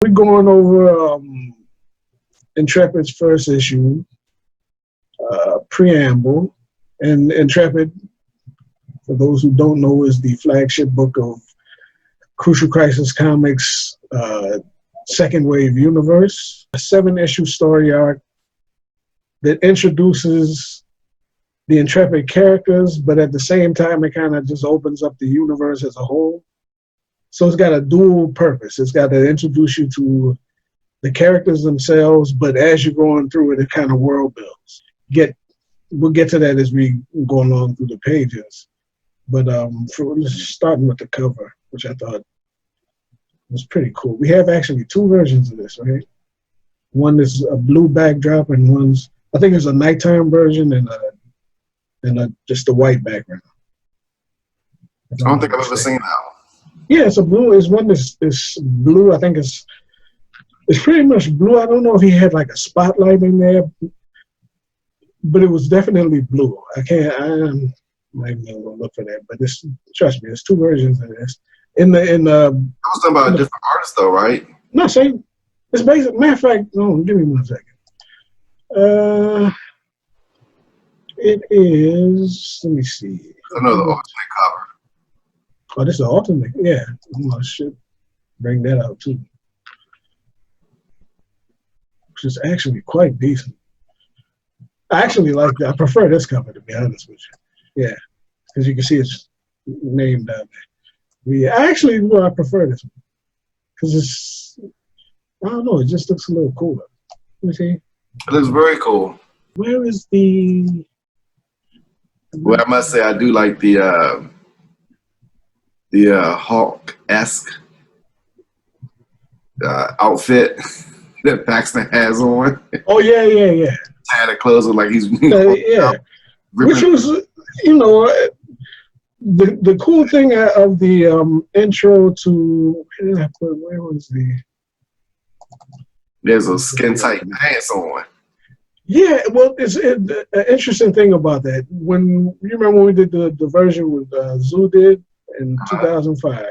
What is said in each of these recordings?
We're going over Intrepid's first issue, Preamble. And Intrepid, for those who don't know, is the flagship book of Crucial Crisis Comics' second wave universe. A 7-issue story arc that introduces the Intrepid characters, but at the same time, it kind of just opens up the universe as a whole. So it's got a dual purpose. It's got to introduce you to the characters themselves, but as you're going through it, it kind of world builds. We'll get to that as we go along through the pages. But starting with the cover, which I thought was pretty cool. We have actually 2 versions of this, right? One is a blue backdrop, and one's, I think it's a nighttime version and just a white background. I don't think I've ever seen that one. Yeah, it's a blue. It's one that's blue. I think it's pretty much blue. I don't know if he had like a spotlight in there, but it was definitely blue. I'm not even gonna look for that, but trust me, there's 2 versions of this. I was talking about a different artist though, right? No, same. It's basic. Matter of fact, no, give me 1 second. It is. Let me see. Another alternate cover. Oh, this is an alternate. Yeah, I should bring that out too. Which is actually quite decent. I actually like that. I prefer this cover, to be honest with you. Yeah, because you can see its name down there. Yeah, I prefer this one because it's, I don't know, it just looks a little cooler. Let me see. It looks very cool. Where is the? Well, I must say I do like the Hawk-esque outfit that Paxton has on. Oh yeah. Had a clothes look like he's yeah. Which was, the cool thing of the intro to, where was the? There's a skin tight pants on. Yeah, well, it's an interesting thing about that. When you remember when we did the version with Zoo did in 2005,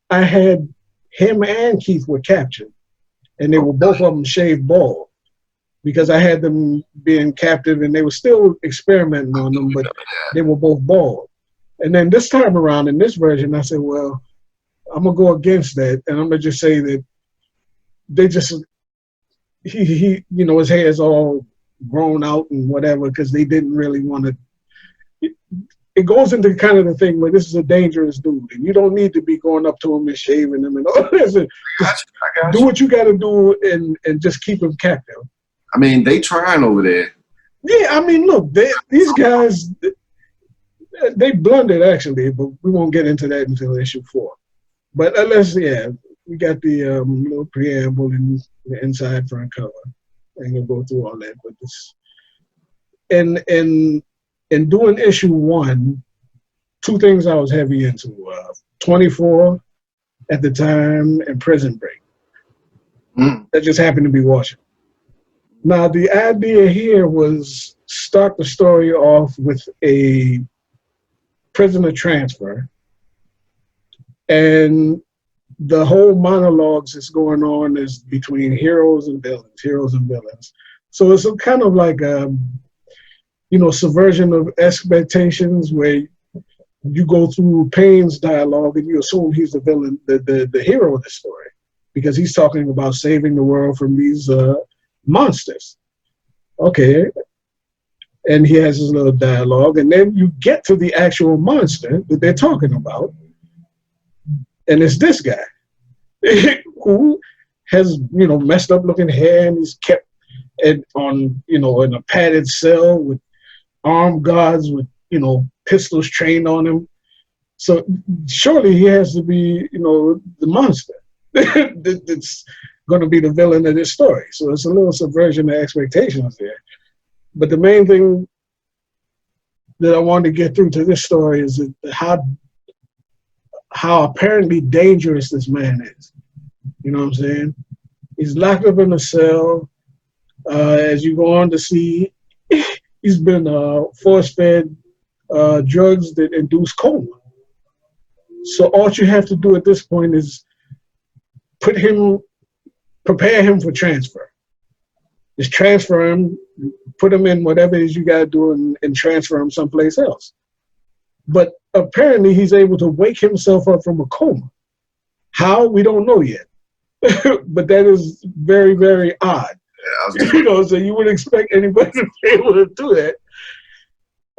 I had him and Keith were captured, and they were both of them shaved bald because I had them being captive, and they were still experimenting on them, but they were both bald. And then this time around in this version, I said, well, I'm gonna go against that, and I'm gonna just say that they just he his hair is all grown out and whatever because they didn't really want to. It goes into kind of the thing where this is a dangerous dude, and you don't need to be going up to him and shaving him and all that. Do what you got to do and just keep him captive. I mean, they trying over there. Yeah, I mean, look, these guys, they blundered actually, but we won't get into that until issue 4. But we got the little preamble and the inside front cover. I ain't gonna go through all that, but this in doing issue 1, 2 things I was heavy into: 24 at the time and Prison Break. That just happened to be watching. Now the idea here was start the story off with a prisoner transfer, and the whole monologues that's going on is between heroes and villains. So it's a kind of like a, subversion of expectations where you go through Payne's dialogue and you assume he's the villain, the hero of the story, because he's talking about saving the world from these monsters. Okay. And he has his little dialogue, and then you get to the actual monster that they're talking about. And it's this guy who has, messed up looking hair, and he's kept in a padded cell with armed guards with, pistols trained on him. So surely he has to be, the monster that's going to be the villain of this story. So it's a little subversion of expectations there. But the main thing that I wanted to get through to this story is how apparently dangerous this man is. You know what I'm saying? He's locked up in a cell. As you go on to see, he's been force-fed drugs that induce coma. So all you have to do at this point is put him prepare him for transfer. Just transfer him, put him in whatever it is you got to do, and transfer him someplace else. But apparently he's able to wake himself up from a coma. How? We don't know yet. But that is very, very odd. Yeah, So you would expect anybody to be able to do that.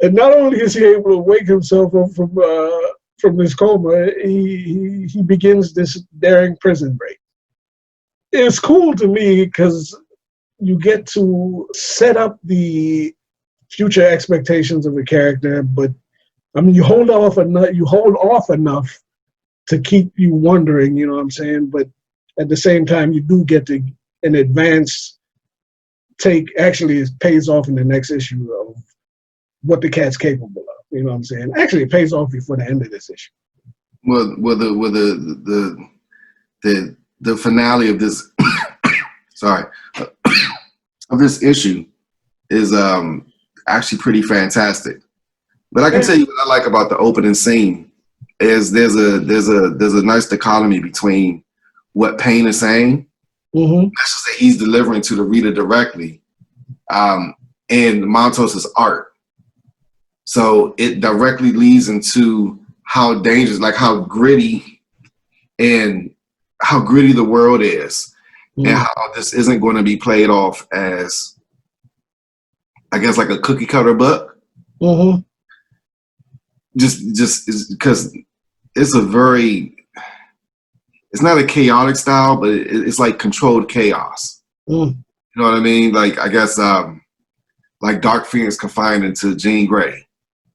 And not only is he able to wake himself up from this coma, he begins this daring prison break. It's cool to me because you get to set up the future expectations of a character, but I mean, you hold off enough to keep you wondering, you know what I'm saying? But at the same time, you do get to an advance take. Actually, it pays off in the next issue of what the cat's capable of. You know what I'm saying? Actually, it pays off before the end of this issue. Well, the finale of this, sorry, of this issue is actually pretty fantastic. But I can tell you what I like about the opening scene is there's a nice dichotomy between what Payne is saying, that's just that he's delivering to the reader directly, and Montos's art. So it directly leads into how dangerous, like how gritty the world is, and how this isn't going to be played off as, I guess, like a cookie cutter book. Just because it's not a chaotic style, but it's like controlled chaos. You know what I mean? Like, I guess, like Dark Phoenix confined into Jean Grey.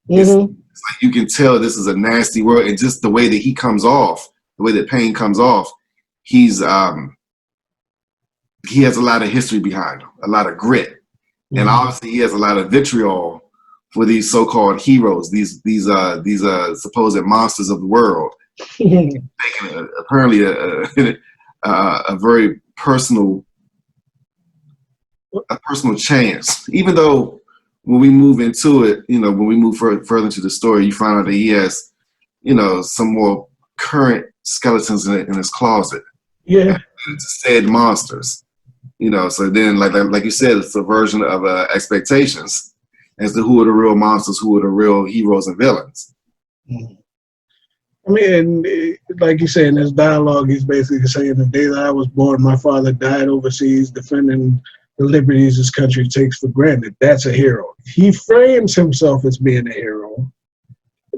It's like you can tell this is a nasty world, and just the way that he comes off, the way that Payne comes off, he has a lot of history behind him, a lot of grit, and obviously he has a lot of vitriol for these so-called heroes, these supposed monsters of the world, taking apparently a very personal chance. Even though when we move into it, when we move further into the story, you find out that he has, some more current skeletons in his closet. Yeah, said monsters. So then, like you said, it's a version of expectations as to who are the real monsters, who are the real heroes and villains. I mean, like you say, in his dialogue, he's basically saying the day that I was born, my father died overseas defending the liberties this country takes for granted. That's a hero. He frames himself as being a hero,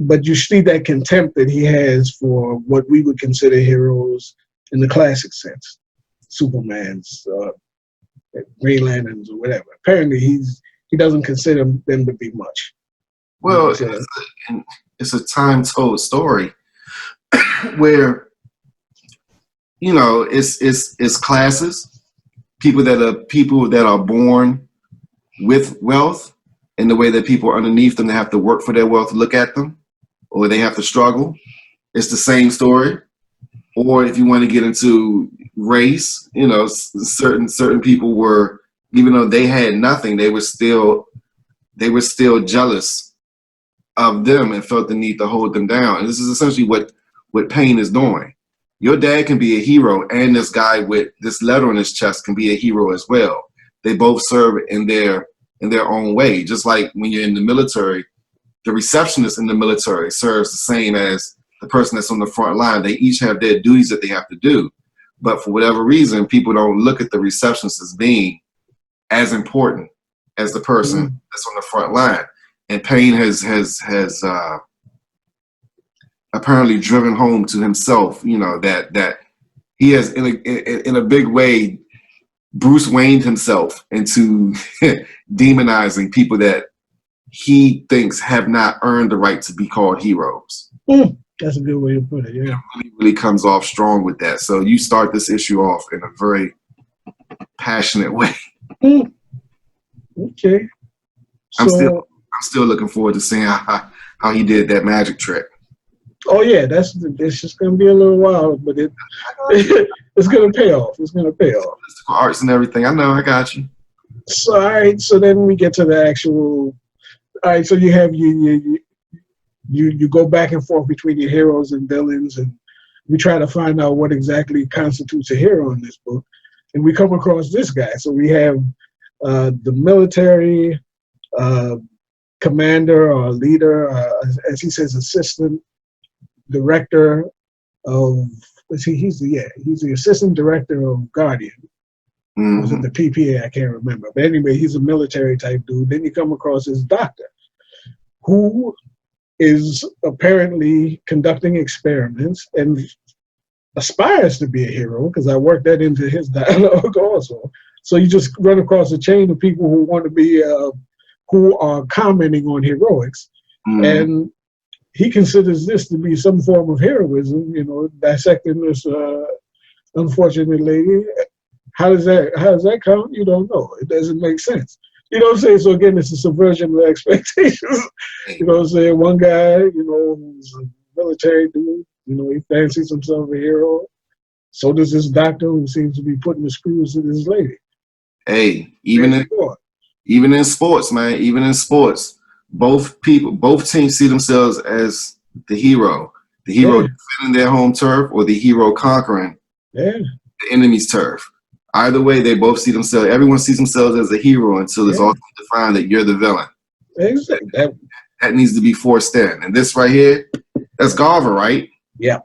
but you see that contempt that he has for what we would consider heroes in the classic sense. Supermans, Green Lanterns, or whatever. Apparently, he doesn't consider them to be much. Well, it's a time-told story where, it's classes, people that are born with wealth, and the way that people underneath them, they have to work for their wealth to look at them, or they have to struggle. It's the same story. Or if you want to get into race, certain people were, even though they had nothing, they were still jealous of them and felt the need to hold them down. And this is essentially what Payne is doing. Your dad can be a hero, and this guy with this letter on his chest can be a hero as well. They both serve in their own way. Just like when you're in the military, the receptionist in the military serves the same as the person that's on the front line. They each have their duties that they have to do. But for whatever reason, people don't look at the receptionist as being as important as the person that's on the front line. And Payne has apparently driven home to himself, that he has in a big way Bruce Wayne'd himself into demonizing people that he thinks have not earned the right to be called heroes. That's a good way to put it. Yeah, it really comes off strong with that. So you start this issue off in a very passionate way. Okay. I'm still looking forward to seeing how he did that magic trick. Oh yeah, it's just gonna be a little while, but it's gonna pay off. It's gonna pay off. Mystical arts and everything. I know. I got you. So all right. So then we get to the actual. All right. So you have you go back and forth between your heroes and villains, and we try to find out what exactly constitutes a hero in this book. And we come across this guy. So we have the military commander or leader, as he says, assistant director of, he's the assistant director of Guardian. Was it the PPA? I can't remember. But anyway, he's a military type dude. Then you come across his doctor, who is apparently conducting experiments and aspires to be a hero, because I worked that into his dialogue also. So you just run across a chain of people who want to be, who are commenting on heroics. And he considers this to be some form of heroism, you know, dissecting this unfortunate lady. How does that count? You don't know. It doesn't make sense. You know what I'm saying? So again, it's a subversion of expectations. You know what I'm saying? One guy, you know, who's a military dude, you know, he fancies himself a hero. So does this doctor who seems to be putting the screws in this lady. Hey, even in sports, man, even in sports, both teams see themselves as the hero defending their home turf or the hero conquering the enemy's turf. Either way, they both see themselves. Everyone sees themselves as a hero until it's also defined that you're the villain. Exactly. That needs to be forced in. And this right here, that's Garver, right? Yeah.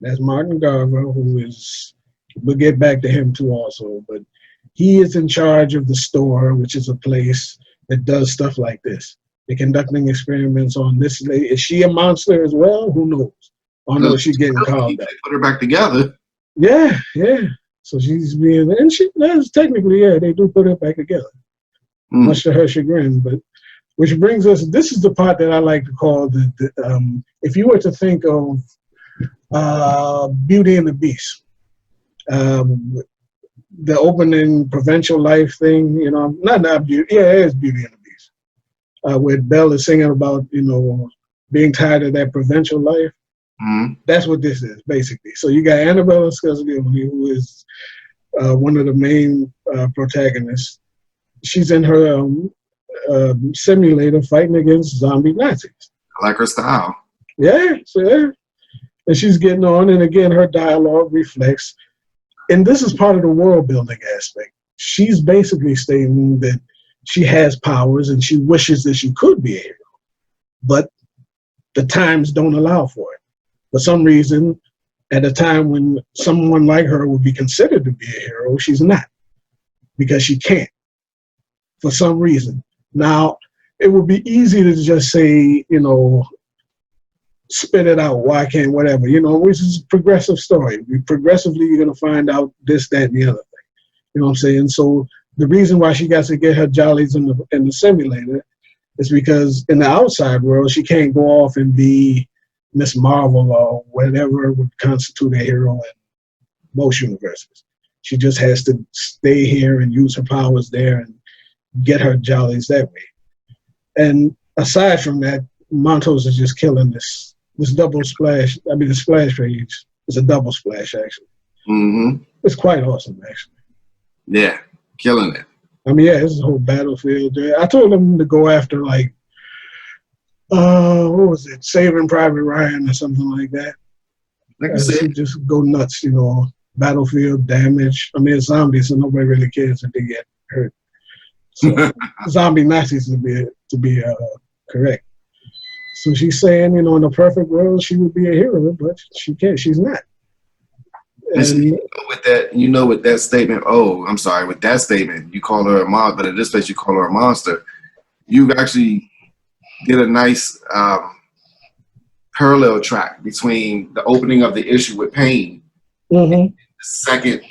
That's Martin Garver, who is, we'll get back to him too also, but he is in charge of the store, which is a place that does stuff like this. They're conducting experiments on this lady. Is she a monster as well? Who knows? Oh no, she's getting called out. Put her back together. Yeah. So she's being, and she does technically, they do put her back together, much to her chagrin. But which brings us, this is the part that I like to call if you were to think of Beauty and the Beast, the opening Provincial Life thing, you know, not Beauty, it is Beauty and the Beast, where Belle is singing about, you know, being tired of that provincial life. That's what this is, basically. So you got Annabella Scorsese, who is one of the main protagonists. She's in her simulator fighting against zombie Nazis. I like her style. Yeah. And she's getting on, and again, her dialogue reflects, and this is part of the world building aspect. She's basically stating that she has powers and she wishes that she could be a hero, but the times don't allow for it. For some reason, at a time when someone like her would be considered to be a hero, she's not, because she can't, for some reason. Now, it would be easy to just say, you know, spit it out, why can't, whatever, you know, which is a progressive story. Progressively, you're going to find out this, that, and the other thing. You know what I'm saying? So the reason why she got to get her jollies in the simulator is because in the outside world, she can't go off and be Miss Marvel or whatever would constitute a hero in most universes. She just has to stay here and use her powers there and get her jollies that way. And aside from that, Montos is just killing this double splash. I mean, the splash page is a double splash, actually. It's quite awesome, actually. Yeah, killing it. I mean, yeah, it's a whole battlefield there. I told them to go after, like, what was it, Saving Private Ryan or something like that. Like I said, just go nuts, you know, battlefield damage. I mean, it's zombies, so nobody really cares if they get hurt. So zombie Nazis to be correct. So she's saying, you know, in a perfect world, she would be a hero, but she can't. She's not. And with that statement, with that statement, you call her a monster, but in this place, you call her a monster. You actually did a nice parallel track between the opening of the issue with Pain, the second,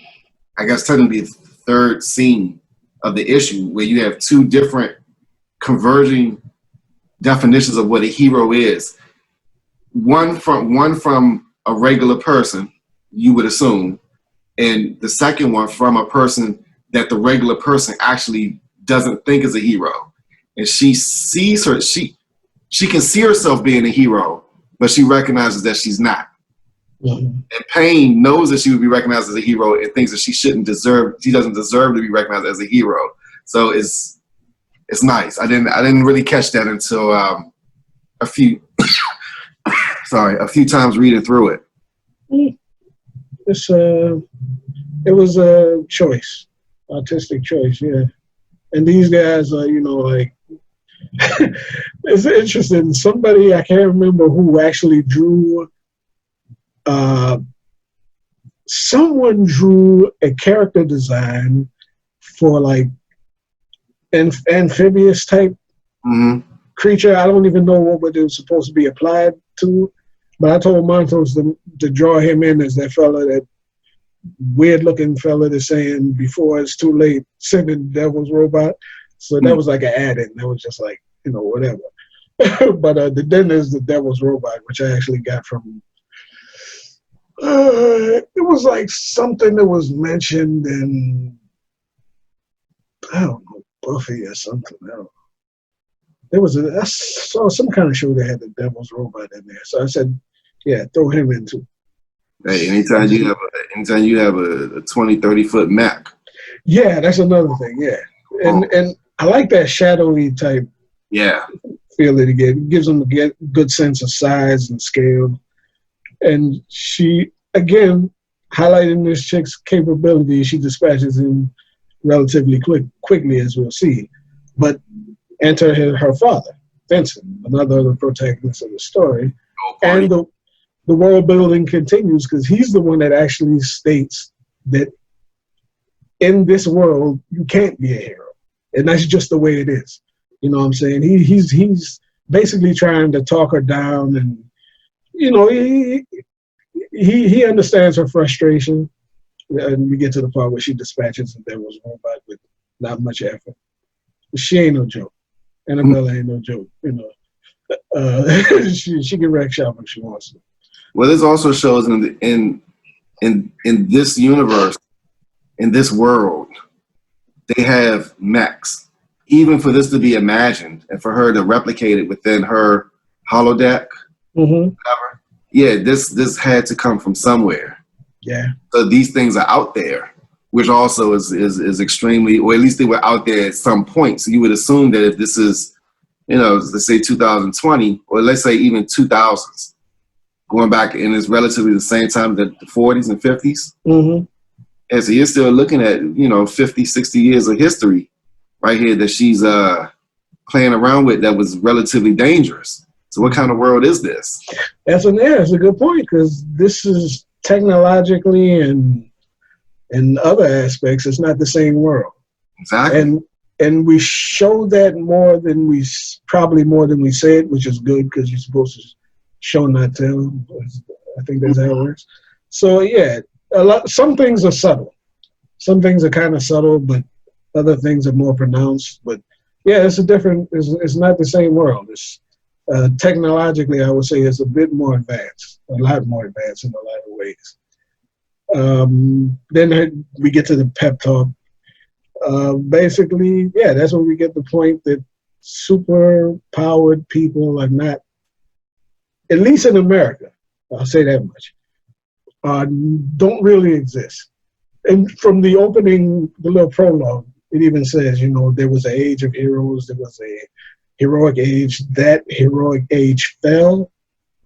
I guess technically the third scene of the issue, where you have two different converging definitions of what a hero is. One from a regular person, you would assume, and the second one from a person that the regular person actually doesn't think is a hero. And she sees her, she can see herself being a hero, but she recognizes that she's not. And Pain knows that she would be recognized as a hero and thinks that she doesn't deserve to be recognized as a hero. So it's nice. I didn't really catch that until a few times reading through it. It was a choice, artistic choice, yeah. And these guys are, you know, like, it's interesting. Somebody, I can't remember who actually drew, someone drew a character design for like amphibious type creature. I don't even know what it was supposed to be applied to, but I told Montos to draw him in as that fella, that weird looking fella that's saying before it's too late, send in the devil's robot. So that was like an add-in. That was just like, you know, whatever. But then there's the devil's robot, which I actually got from, it was like something that was mentioned in, I don't know, Buffy or something else. I saw some kind of show that had the devil's robot in there. So I said, yeah, throw him in too. Hey, anytime you have a 20, 30-foot Mac. Yeah, that's another thing, yeah. And I like that shadowy type feel that it gives them a good sense of size and scale. And she, again, highlighting this chick's capability, she dispatches him relatively quickly, as we'll see. But enter her father, Vincent, another of the protagonists of the story. And the world building continues because he's the one that actually states that in this world, you can't be a hero. And that's just the way it is. You know what I'm saying? He's basically trying to talk her down, and, you know, he understands her frustration. And we get to the part where she dispatches the devil's robot with not much effort. But she ain't no joke. Annabella ain't no joke, you know. She can wreck shop if she wants to. Well, this also shows in this universe, in this world, they have mechs. Even for this to be imagined and for her to replicate it within her holodeck, this had to come from somewhere. Yeah. So these things are out there, which also is extremely, or at least they were out there at some point. So you would assume that if this is, you know, let's say 2020, or let's say even 2000s, going back, and it's relatively the same time that the 40s and 50s. And so you're still looking at, you know, 50, 60 years of history right here that she's playing around with that was relatively dangerous. So what kind of world is this? That's a good point, because this is technologically and in other aspects, it's not the same world. Exactly. And we show that more than we said, which is good, because you're supposed to show, not tell. I think that's how it works. So yeah, some things are subtle. Some things are kind of subtle, but other things are more pronounced. But yeah, it's not the same world. It's technologically, I would say it's a bit more advanced, a lot more advanced in a lot of ways. Then we get to the pep talk. Basically, yeah, that's when we get the point that super powered people are not, at least in America, I'll say that much, don't really exist. And from the opening, the little prologue, it even says, you know, there was an age of heroes, there was a heroic age, that heroic age fell.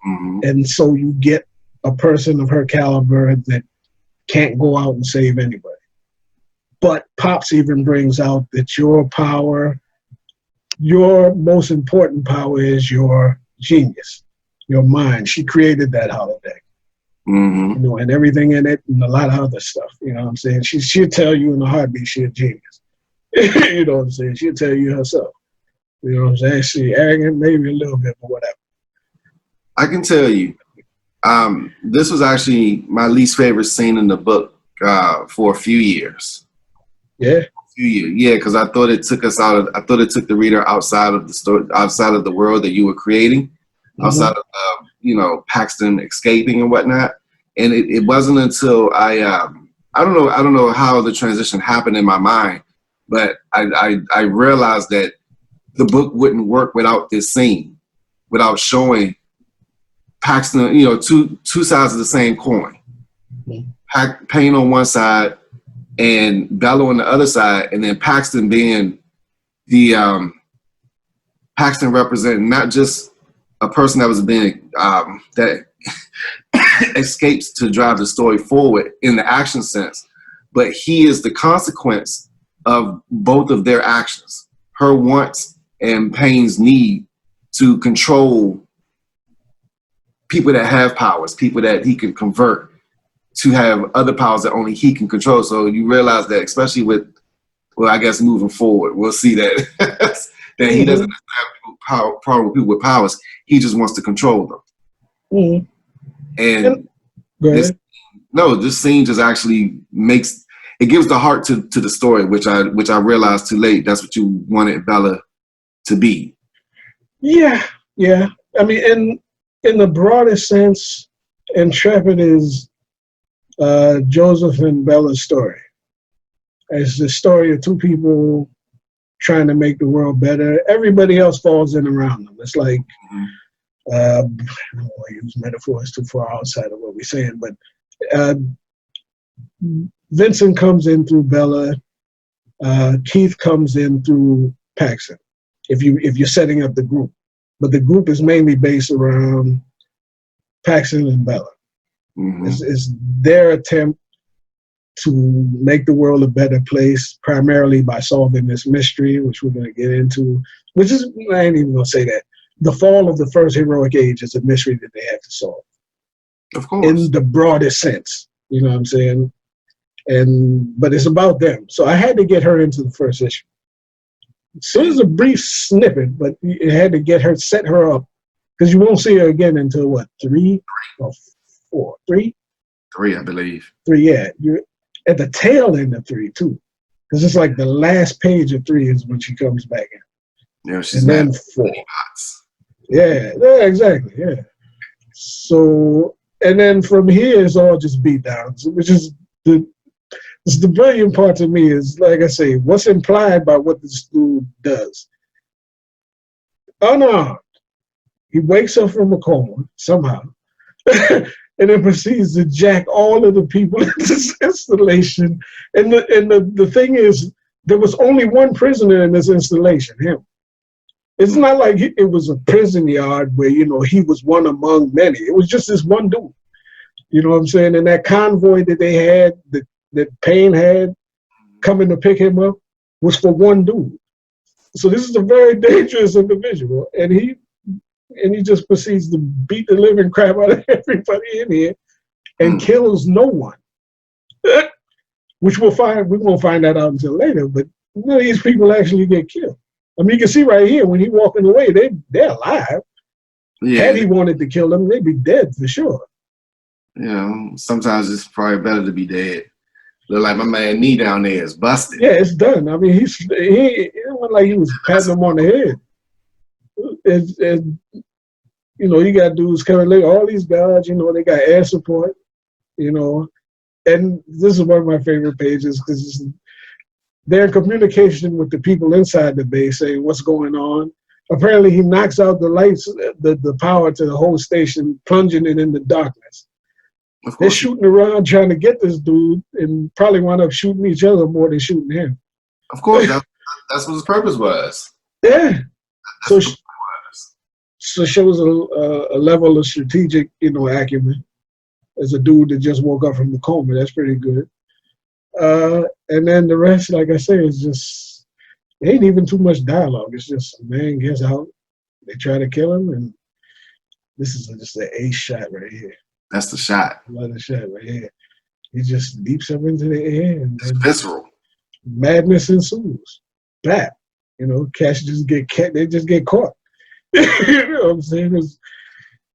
And so you get a person of her caliber that can't go out and save anybody. But Pops even brings out that your power, your most important power is your genius, your mind. She created that holodeck. You know, and everything in it, and a lot of other stuff. You know what I'm saying? She'll tell you in a heartbeat she's a genius. You know what I'm saying? She'll tell you herself. You know what I'm saying? She's arrogant, maybe a little bit, but whatever. I can tell you, this was actually my least favorite scene in the book for a few years. Yeah. Yeah, because I thought it took the reader outside of the story, outside of the world that you were creating, outside of you know, Paxton escaping and whatnot. And it wasn't until I don't know how the transition happened in my mind, but I realized that the book wouldn't work without this scene, without showing Paxton, you know, two sides of the same coin. Payne on one side and Bella on the other side, and then Paxton being the Paxton representing not just a person that was being that escapes to drive the story forward in the action sense, but he is the consequence of both of their actions. Her wants and Payne's need to control people that have powers, people that he can convert to have other powers that only he can control. So you realize that, especially with, well, I guess moving forward, we'll see that that he doesn't have problem with people with powers. He just wants to control them. And this scene just actually makes it gives the heart to the story, which I realized too late. That's what you wanted Bella to be. Yeah. I mean, in the broadest sense, Intrepid is Joseph and Bella's story. It's the story of two people trying to make the world better. Everybody else falls in around them. It's like, I don't want to use metaphors too far outside of what we're saying, but Vincent comes in through Bella. Keith comes in through Paxton, if you're setting up the group. But the group is mainly based around Paxton and Bella. It's their attempt to make the world a better place, primarily by solving this mystery, which we're going to get into, which is, I ain't even going to say that. The fall of the first heroic age is a mystery that they have to solve. Of course. In the broadest sense, you know what I'm saying? But it's about them. So I had to get her into the first issue. So it's a brief snippet, but it had to get her, set her up, because you won't see her again until what, 3 or 4? 3? 3, I believe. 3, yeah. You're at the tail end of 3 too, because it's like the last page of 3 is when she comes back in. Yeah, she's and then 4. Yeah, exactly. Yeah. So, and then from here it's all just beat downs, which is the brilliant part to me is, like I say, what's implied by what this dude does. Unarmed, he wakes up from a coma somehow, and then proceeds to jack all of the people in this installation. And the thing is, there was only one prisoner in this installation, him. It's not like it was a prison yard where, you know, he was one among many. It was just this one dude. You know what I'm saying? And that convoy that they had, that Payne had coming to pick him up, was for one dude. So this is a very dangerous individual. And he just proceeds to beat the living crap out of everybody in here and kills no one. Which we're going to find that out until later, but none of these people actually get killed. I mean, you can see right here, when he's walking away, they're alive. Yeah. Had he wanted to kill them, they'd be dead for sure. You know, sometimes it's probably better to be dead. Look like my man knee down there is busted. Yeah, it's done. I mean, it wasn't like he was patting him on the head. You know, you got dudes coming later. All these guys, you know, they got air support, you know. And this is one of my favorite pages because they're in communication with the people inside the base saying what's going on. Apparently, he knocks out the lights, the power to the whole station, plunging it into darkness. They're shooting around trying to get this dude and probably wind up shooting each other more than shooting him. Of course, that's what his purpose was. Yeah. So shows a level of strategic, you know, acumen as a dude that just woke up from the coma. That's pretty good. And then the rest, like I say, is just, it ain't even too much dialogue. It's just a man gets out, they try to kill him, and this is just an ace shot right here. That's the shot. Another shot right here. He just leaps up into the air, and it's visceral. Madness ensues. Bap. You know, they just get caught. You know what I'm saying?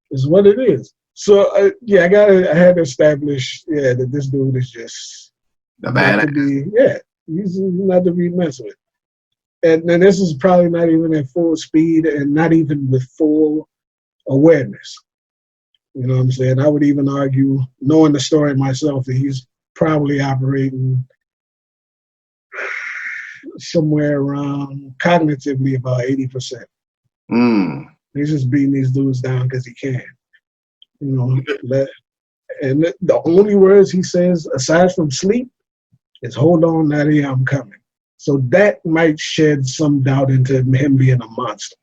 It's what it is. So I had to establish, that this dude is just the bad. He's not to be messed with. And then this is probably not even at full speed and not even with full awareness. You know what I'm saying? I would even argue, knowing the story myself, that he's probably operating somewhere around cognitively about 80%. He's just beating these dudes down because he can. You know, and the only words he says, aside from sleep, is "Hold on, Nadia, I'm coming." So that might shed some doubt into him being a monster.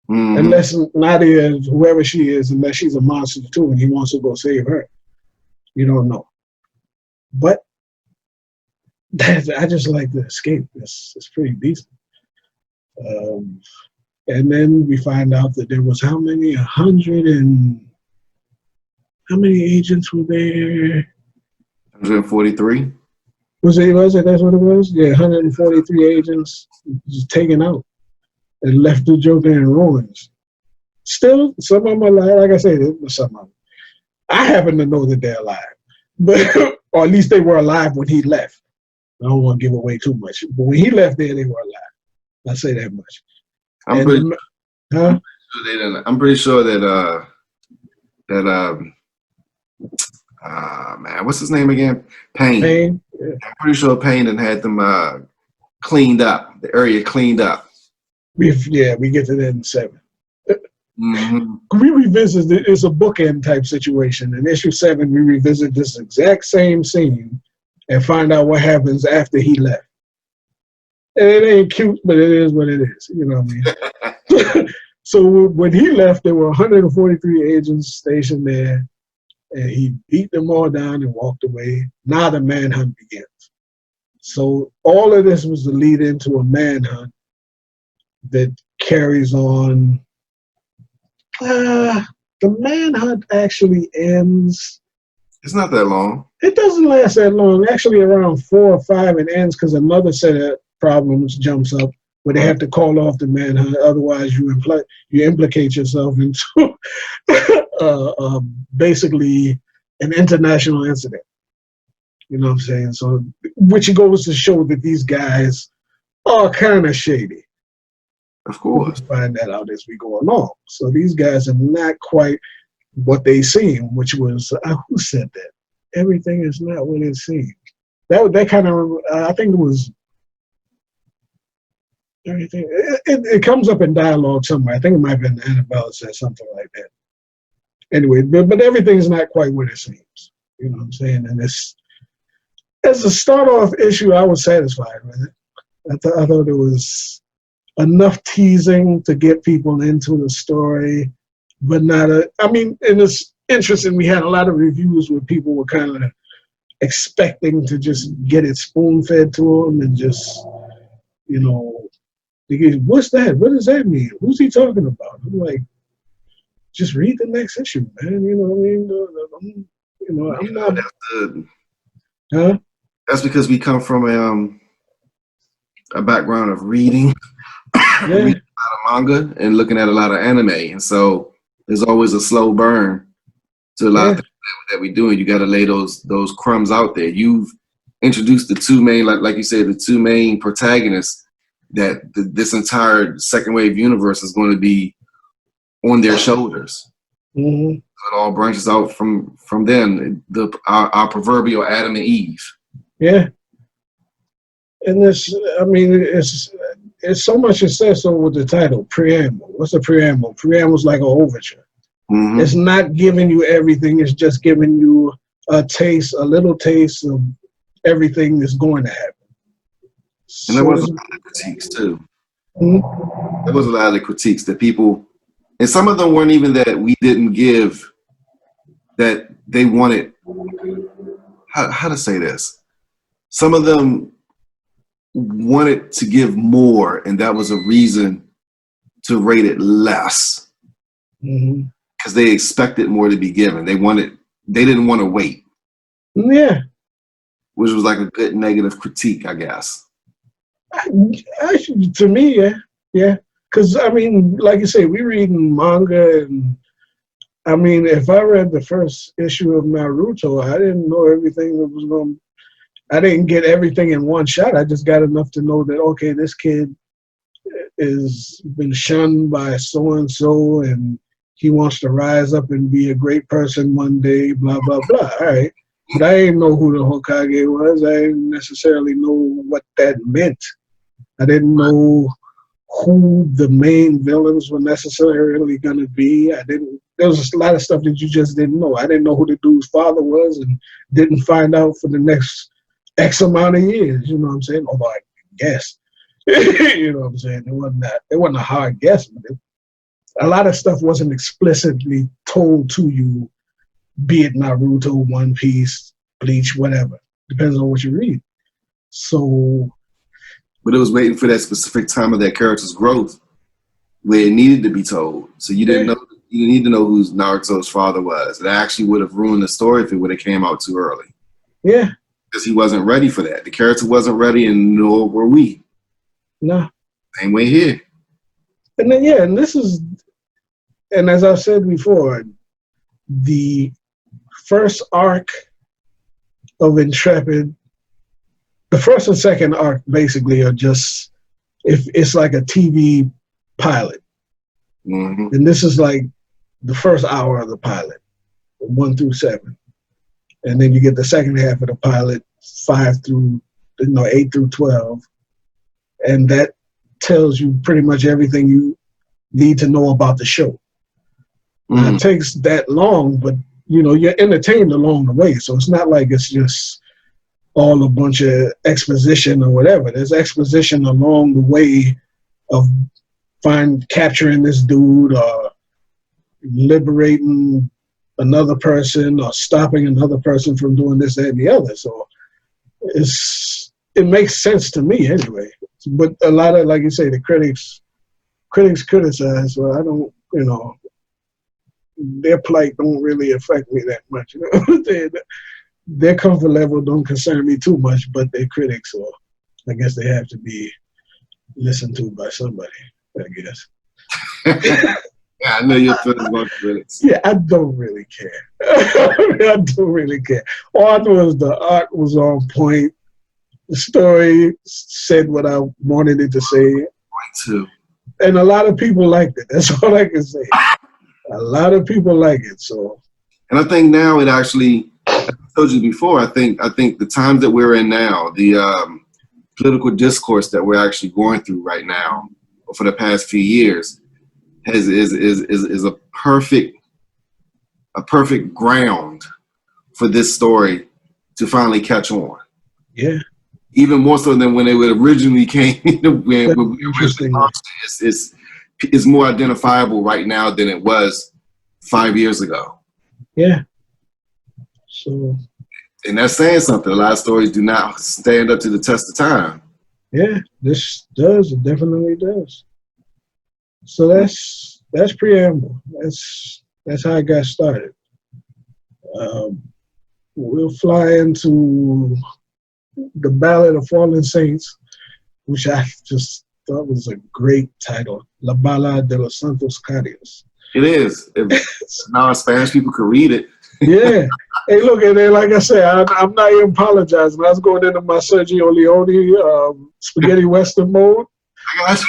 Unless Nadia, whoever she is, unless she's a monster too and he wants to go save her. You don't know. But I just like the escape. It's pretty decent. And then we find out that there was how many? How many agents were there? 143. Was it? That's what it was? Yeah, 143 agents just taken out and left the Joker in ruins. Still, some of them are alive. Like I said, some of them. I happen to know that they're alive, but or at least they were alive when he left. I don't want to give away too much, but when he left there, they were alive. I say that much. I'm pretty sure that man, what's his name again? Payne. Yeah. I'm pretty sure Payne had them cleaned up, the area cleaned up. We get to that in 7. Mm-hmm. We revisit it's a bookend type situation. In issue 7, we revisit this exact same scene and find out what happens after he left. And it ain't cute, but it is what it is. You know what I mean? So when he left, there were 143 agents stationed there, and he beat them all down and walked away. Now the manhunt begins. So all of this was to lead into a manhunt that carries on. The manhunt actually ends. It's not that long. It doesn't last that long. Actually, around 4 or 5, it ends because another set of problems jumps up where they have to call off the manhunt. Otherwise, you implicate yourself into basically an international incident. You know what I'm saying? So, which goes to show that these guys are kind of shady. Of course. We'll find that out as we go along. So these guys are not quite what they seem, which was, who said that? Everything is not what it seems. That kind of, I think it was, everything. It comes up in dialogue somewhere. I think it might have been Annabelle said something like that. Anyway, but everything's not quite what it seems. You know what I'm saying? And as a start-off issue, I was satisfied with it. I thought it was enough teasing to get people into the story, but not I mean, and it's interesting, we had a lot of reviews where people were kind of expecting to just get it spoon-fed to them and just, you know, what's that? What does that mean? Who's he talking about? I'm like, just read the next issue, man. You know what I mean? I'm not. That's because we come from a background of reading. Yeah. Reading a lot of manga and looking at a lot of anime, and so there's always a slow burn to a lot of things that we do, and you got to lay those crumbs out there. You've introduced the two main, like you said, the two main protagonists that this entire second wave universe is going to be on their shoulders. Mm-hmm. It all branches out from them, our proverbial Adam and Eve. Yeah. And this, I mean, it's so much it says so with the title, Preamble. What's a preamble? Preamble's like an overture. Mm-hmm. It's not giving you everything. It's just giving you a little taste of everything that's going to happen. And there was a lot of critiques too. Mm-hmm. There was a lot of critiques that people, and some of them weren't even that we didn't give, that they wanted, how to say this? Some of them wanted to give more, and that was a reason to rate it less, because they expected more to be given. They didn't want to wait. Yeah, which was like a good negative critique, I guess. To me, yeah. Because I mean, like you say, we reading manga, and I mean, if I read the first issue of Naruto, I didn't know everything that was going. I didn't get everything in one shot. I just got enough to know that, okay, this kid is been shunned by so-and-so and he wants to rise up and be a great person one day, blah, blah, blah. All right. But I didn't know who the Hokage was. I didn't necessarily know what that meant. I didn't know who the main villains were necessarily going to be. There was a lot of stuff that you just didn't know. I didn't know who the dude's father was and didn't find out for the next X amount of years, you know what I'm saying? Although I guess, you know what I'm saying? It wasn't a hard guess. A lot of stuff wasn't explicitly told to you, be it Naruto, One Piece, Bleach, whatever. Depends on what you read. So, but it was waiting for that specific time of that character's growth where it needed to be told. So you didn't know. You didn't need to know who Naruto's father was. It actually would have ruined the story if it would have came out too early. Yeah. Because he wasn't ready for that. The character wasn't ready, and nor were we. No. Same way here. And then, yeah, and this is, and as I've said before, the first arc of Intrepid, the first and second arc basically are just, if it's like a TV pilot. Mm-hmm. And this is like the first hour of the pilot, 1 through 7. And then you get the second half of the pilot, 8 through 12. And that tells you pretty much everything you need to know about the show. It takes that long, but you're entertained along the way. So it's not like it's just all a bunch of exposition or whatever. There's exposition along the way of capturing this dude or liberating another person or stopping another person from doing this, that, and the other. So it makes sense to me anyway. But a lot of, like you say, the critics criticize. Well, I don't, their plight don't really affect me that much. Their comfort level don't concern me too much, but they're critics, so I guess they have to be listened to by somebody, I guess. Yeah, I know you're feeling about critics. Yeah, I don't really care. I don't really care. All I know is the art was on point. The story said what I wanted it to say. Point two. And a lot of people liked it. That's all I can say. A lot of people like it. So, and I think now it actually, as I told you before, I think the times that we're in now, the political discourse that we're actually going through right now for the past few years is a perfect ground for this story to finally catch on. Yeah. Even more so than when it originally came. When we originally launched it, it's more identifiable right now than it was 5 years ago. Yeah. So. And that's saying something. A lot of stories do not stand up to the test of time. Yeah, this does. It definitely does. So that's Preamble. That's how I got started. We'll fly into the Ballad of Fallen Saints, which I just thought was a great title. La Ballad de los Santos Caídos. It is. Now Spanish people can read it. Yeah. Hey, look, and then, like I said, I'm not even apologizing. I was going into my Sergio Leone spaghetti western mode. That's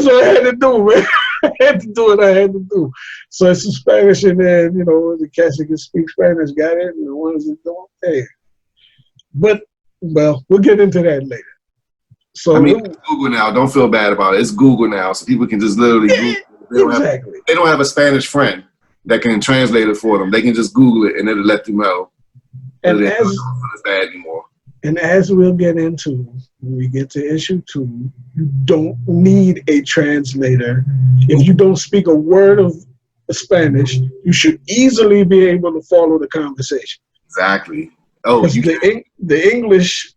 what I had to do, man. I had to do what I had to do. So it's in Spanish, and then, the cats that can speak Spanish got it, and the ones that don't, hey. But, well, we'll get into that later. So it's Google now. Don't feel bad about it. It's Google now, so people can just literally Google. They don't have a Spanish friend that can translate it for them. They can just Google it, and it'll let them know. And they don't feel as bad anymore. And as we'll get into, when we get to issue 2, you don't need a translator. If you don't speak a word of Spanish, you should easily be able to follow the conversation. Exactly. Oh, the English,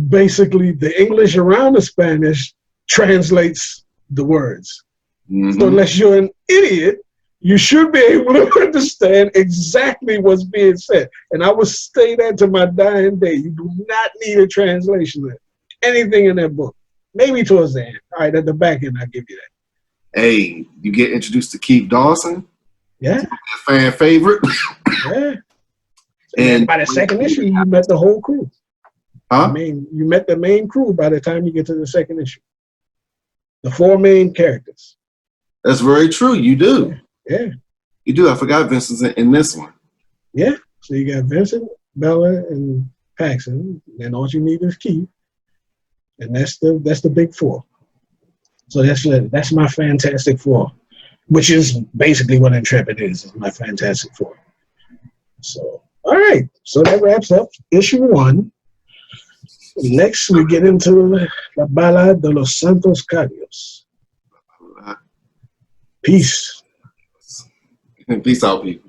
basically, the English around the Spanish translates the words. Mm-hmm. So unless you're an idiot, you should be able to understand exactly what's being said. And I would say that to my dying day. You do not need a translation of anything in that book. Maybe towards the end. All right, at the back end, I'll give you that. Hey, you get introduced to Keith Dawson. Yeah. A fan favorite. Yeah. And by the second issue, you met the whole crew. Huh? You met the main crew by the time you get to the second issue. The 4 main characters. That's very true. You do. Yeah. You do. I forgot Vincent's in this one. Yeah. So you got Vincent, Bella, and Paxton. And all you need is Keith. And that's the big 4. So that's my Fantastic Four, which is basically what Intrepid is my Fantastic Four. So, all right. So that wraps up issue 1. Next, we get into La Ballad de los Santos Caídos. Peace. Peace out, people.